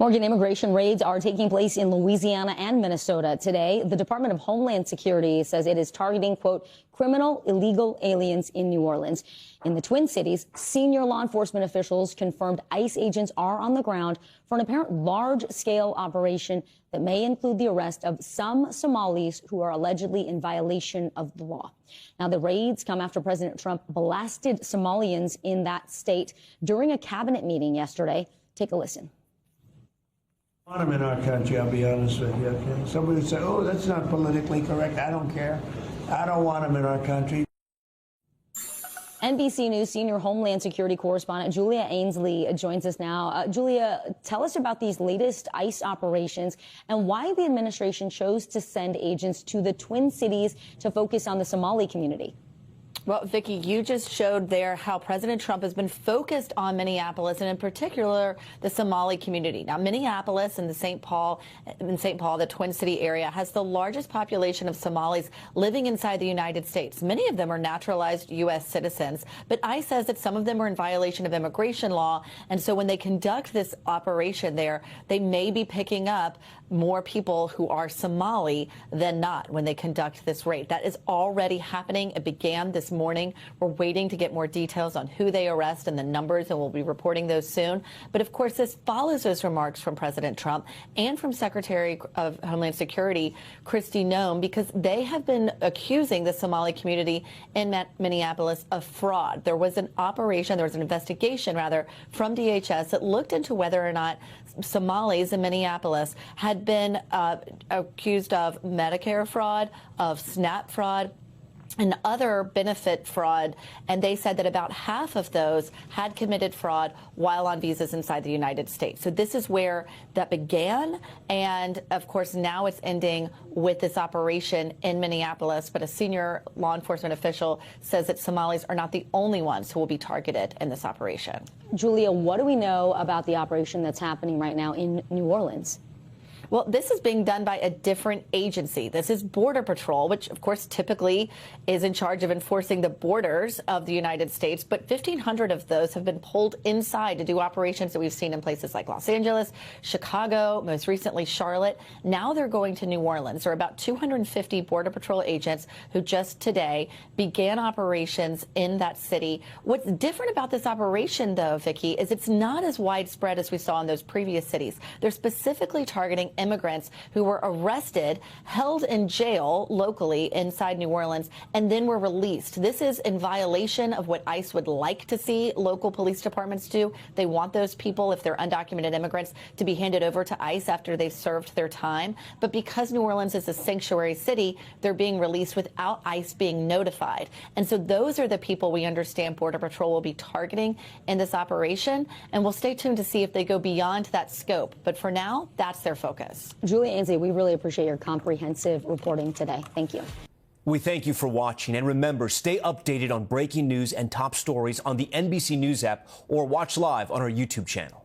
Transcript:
Morgan, immigration raids are taking place in Louisiana and Minnesota today. The Department of Homeland Security says it is targeting, quote, criminal illegal aliens in New Orleans. In the Twin Cities, senior law enforcement officials confirmed ICE agents are on the ground for an apparent large-scale operation that may include the arrest of some Somalis who are allegedly in violation of the law. Now, the raids come after President Trump blasted Somalians in that state during a cabinet meeting yesterday. Take a listen. I want them in our country, I'll be honest with you. Okay? Somebody would say, oh, that's not politically correct. I don't care. I don't want them in our country. NBC News senior Homeland Security correspondent Julia Ainsley joins us now. Julia, tell us about these latest ICE operations and why the administration chose to send agents to the Twin Cities to focus on the Somali community. Well, Vicki, you just showed there how President Trump has been focused on Minneapolis and in particular the Somali community. Now, Minneapolis and St. Paul, the Twin City area, has the largest population of Somalis living inside the United States. Many of them are naturalized U.S. citizens, but ICE says that some of them are in violation of immigration law. And so when they conduct this operation there, they may be picking up more people who are Somali than not when they conduct this raid. That is already happening. It began this morning. We're waiting to get more details on who they arrest and the numbers, and we'll be reporting those soon. But of course, this follows those remarks from President Trump and from Secretary of Homeland Security Kristi Noem, because they have been accusing the Somali community in Minneapolis of fraud. There was an investigation from DHS that looked into whether or not Somalis in Minneapolis had been accused of Medicare fraud, of SNAP fraud, and other benefit fraud, and they said that about half of those had committed fraud while on visas inside the United States. So this is where that began, and of course now it's ending with this operation in Minneapolis. But a senior law enforcement official says that Somalis are not the only ones who will be targeted in this operation. Julia, what do we know about the operation that's happening right now in New Orleans? Well, this is being done by a different agency. This is Border Patrol, which, of course, typically is in charge of enforcing the borders of the United States. But 1,500 of those have been pulled inside to do operations that we've seen in places like Los Angeles, Chicago, most recently Charlotte. Now they're going to New Orleans. There are about 250 Border Patrol agents who just today began operations in that city. What's different about this operation, though, Vicki, is it's not as widespread as we saw in those previous cities. They're specifically targeting immigrants who were arrested, held in jail locally inside New Orleans, and then were released. This is in violation of what ICE would like to see local police departments do. They want those people, if they're undocumented immigrants, to be handed over to ICE after they've served their time. But because New Orleans is a sanctuary city, they're being released without ICE being notified. And so those are the people we understand Border Patrol will be targeting in this operation. And we'll stay tuned to see if they go beyond that scope. But for now, that's their focus. Julia Ainsley, we really appreciate your comprehensive reporting today. Thank you. We thank you for watching. And remember, stay updated on breaking news and top stories on the NBC News app or watch live on our YouTube channel.